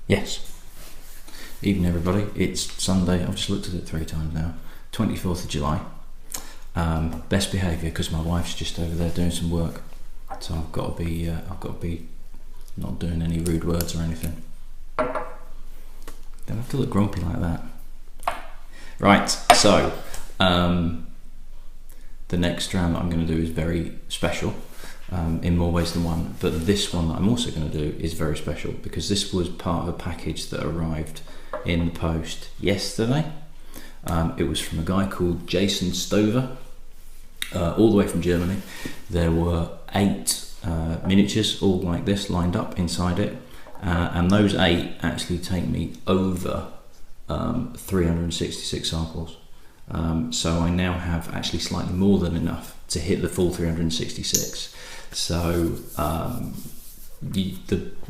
Yes. Evening, everybody. It's Sunday. I've just looked at it 3 times now. 24th of July. Best behaviour because my wife's just over there doing some work, so I've got to be not doing any rude words or anything. Don't have to look grumpy like that. Right. So the next dram I'm going to do is very special. In more ways than one, but this one that I'm also going to do is very special because this was part of a package that arrived in the post yesterday. It was from a guy called Jason Stover, all the way from Germany. There were 8 miniatures, all like this, lined up inside it, and those 8 actually take me over 366 samples. So I now have actually slightly more than enough to hit the full 366. So the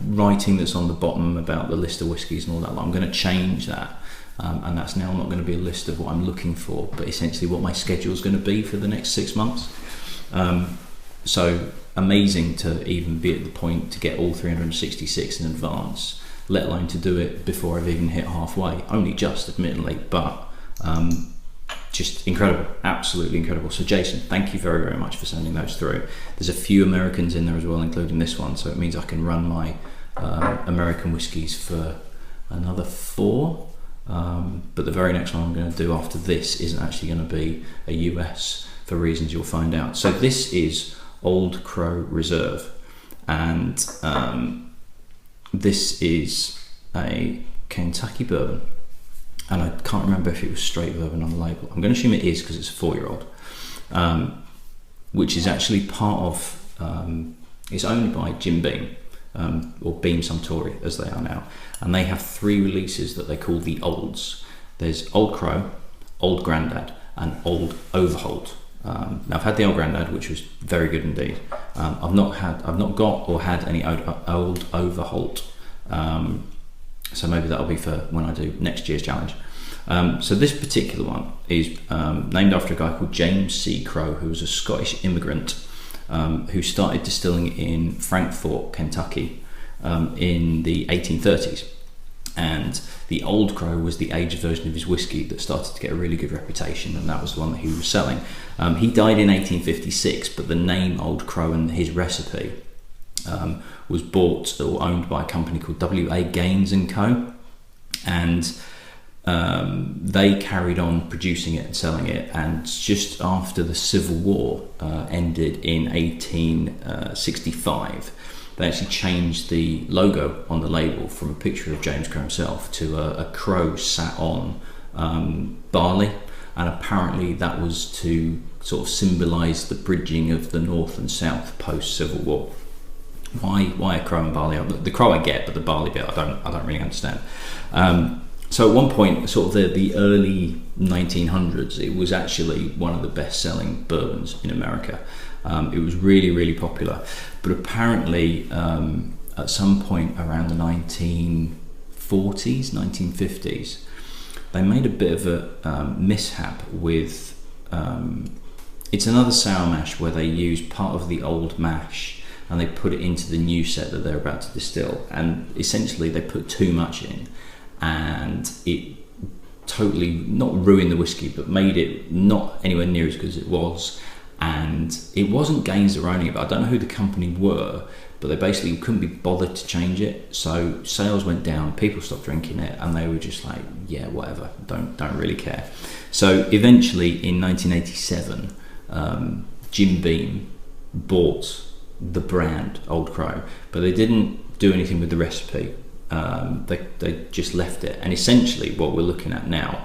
writing that's on the bottom about the list of whiskies and all that, I'm going to change that, and that's now not going to be a list of what I'm looking for, but essentially what my schedule is going to be for the next 6 months. So amazing to even be at the point to get all 366 in advance, let alone to do it before I've even hit halfway. Only just, admittedly, but just incredible, absolutely incredible. So Jason, thank you very, very much for sending those through. There's a few Americans in there as well, including this one, so it means I can run my American whiskies for another 4, but the very next one I'm going to do after this isn't actually going to be a US, for reasons you'll find out. So this is Old Crow Reserve, and this is a Kentucky bourbon, and I can't remember if it was straight bourbon on the label. I'm going to assume it is because it's a 4-year-old, which is actually part of, it's owned by Jim Beam, or Beam Suntory as they are now, and they have 3 releases that they call the Olds. There's Old Crow, Old Grandad, and Old Overholt. Now I've had the Old Grandad, which was very good indeed. I've not got or had any Old Overholt. So maybe that'll be for when I do next year's challenge. So this particular one is named after a guy called James C. Crow, who was a Scottish immigrant who started distilling in Frankfort, Kentucky in the 1830s. And the Old Crow was the aged version of his whiskey that started to get a really good reputation, and that was the one that he was selling. He died in 1856, but the name Old Crow and his recipe was bought or owned by a company called W.A. Gaines & Co. And they carried on producing it and selling it, and just after the Civil War ended in 1865, they actually changed the logo on the label from a picture of James Crow himself to a crow sat on barley, and apparently that was to sort of symbolise the bridging of the North and South post-Civil War. Why a crow and barley? The crow I get, but the barley bit I don't really understand. So at one point, sort of the early 1900s, it was actually one of the best-selling bourbons in America. It was really, really popular, but apparently at some point around the 1940s, 1950s, they made a bit of a mishap with. It's another sour mash where they use part of the old mash and they put it into the new set that they're about to distill, and essentially they put too much in, and it totally not ruined the whiskey but made it not anywhere near as good as it was. And it wasn't Gaines that were owning it, but I don't know who the company were, but they basically couldn't be bothered to change it, so sales went down, people stopped drinking it, and they were just like, yeah, whatever, don't really care. So eventually in 1987 Jim Beam bought the brand Old Crow, but they didn't do anything with the recipe. They just left it, and essentially what we're looking at now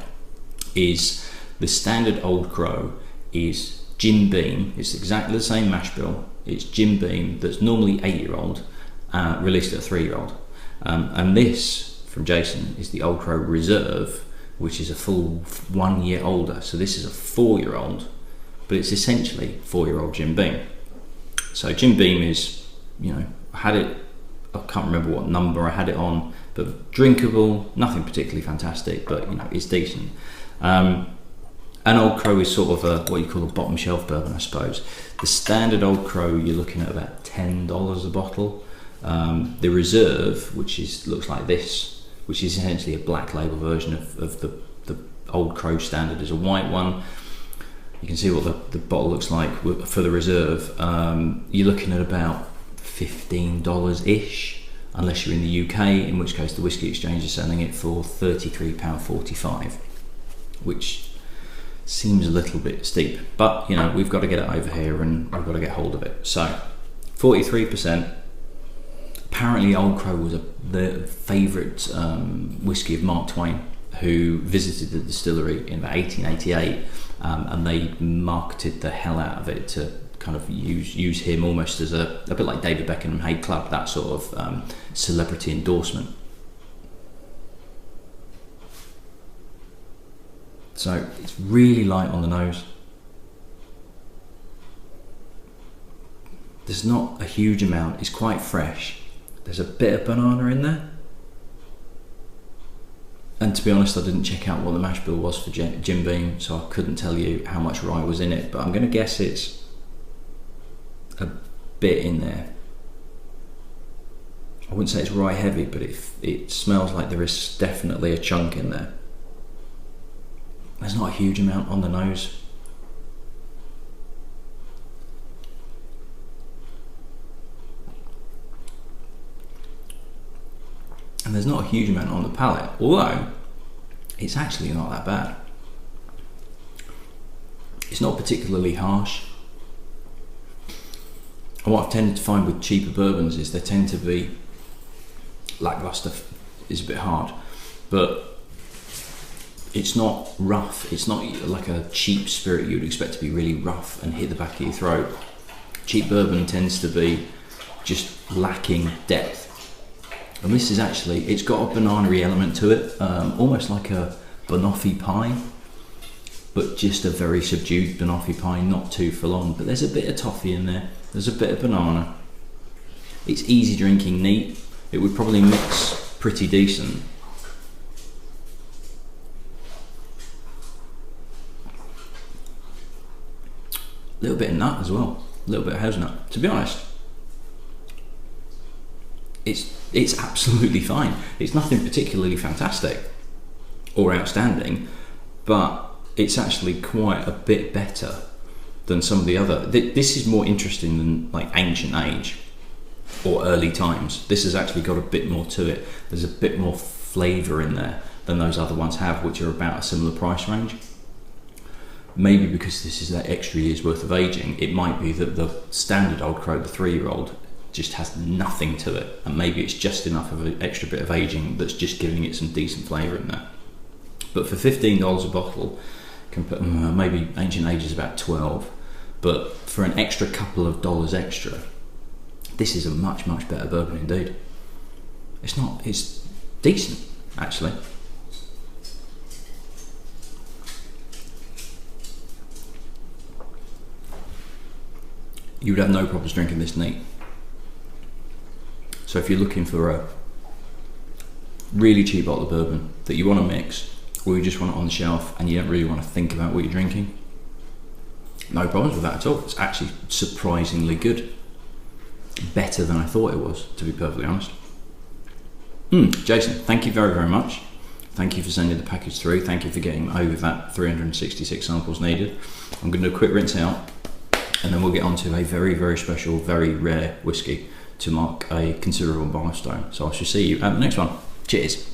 is the standard Old Crow is Jim Beam. It's exactly the same mash bill. It's Jim Beam that's normally 8-year-old, released at a 3-year-old, and this from Jason is the Old Crow Reserve, which is a full 1 year older. So this is a 4-year-old, but it's essentially 4-year-old Jim Beam. So Jim Beam is, I had it, I can't remember what number I had it on, but drinkable, nothing particularly fantastic, but it's decent. An Old Crow is sort of what you call a bottom shelf bourbon, I suppose. The standard Old Crow, you're looking at about $10 a bottle. The Reserve, which looks like this, which is essentially a black label version of the Old Crow standard. Is a white one. You can see what the bottle looks like for the reserve. You're looking at about $15-ish, unless you're in the UK, in which case the Whisky Exchange is selling it for £33.45, which seems a little bit steep, but you know, we've got to get it over here and we've got to get hold of it. So 43%. Apparently Old Crow was the favourite whisky of Mark Twain, who visited the distillery in about 1888, and they marketed the hell out of it to kind of use him almost as a bit like David Beckham and Hay Club, that sort of celebrity endorsement. So it's really light on the nose. There's not a huge amount, it's quite fresh. There's a bit of banana in there. And to be honest, I didn't check out what the mash bill was for Jim Beam, so I couldn't tell you how much rye was in it, but I'm going to guess it's a bit in there. I wouldn't say it's rye heavy, but it smells like there is definitely a chunk in there. There's not a huge amount on the nose. And there's not a huge amount on the palate, although it's actually not that bad. It's not particularly harsh. And what I've tended to find with cheaper bourbons is they tend to be lackluster, is a bit hard, but it's not rough. It's not like a cheap spirit you'd expect to be really rough and hit the back of your throat. Cheap bourbon tends to be just lacking depth. And this is actually, it's got a banana-y element to it, almost like a banoffee pie, but just a very subdued banoffee pie, not too full on. But there's a bit of toffee in there, there's a bit of banana. It's easy drinking, neat. It would probably mix pretty decent. A little bit of nut as well, a little bit of hazelnut. To be honest, it's absolutely fine. It's nothing particularly fantastic or outstanding, but it's actually quite a bit better than some of the other. This is more interesting than like Ancient Age or Early Times. This has actually got a bit more to it. There's a bit more flavour in there than those other ones have, which are about a similar price range. Maybe because this is that extra year's worth of aging, it might be that the standard Old Crow, the 3-year-old, just has nothing to it, and maybe it's just enough of an extra bit of aging that's just giving it some decent flavour in there. But for $15 a bottle, maybe Ancient Age is about 12, but for an extra couple of dollars extra, this is a much better bourbon indeed. It's decent actually. You would have no problems drinking this neat. So if you're looking for a really cheap bottle of bourbon that you want to mix, or you just want it on the shelf and you don't really want to think about what you're drinking, no problems with that at all. It's actually surprisingly good. Better than I thought it was, to be perfectly honest. Jason, thank you very much. Thank you for sending the package through. Thank you for getting over that 366 samples needed. I'm going to do a quick rinse out, and then we'll get on to a very special, very rare whiskey to mark a considerable milestone. So I shall see you at the next one. Cheers.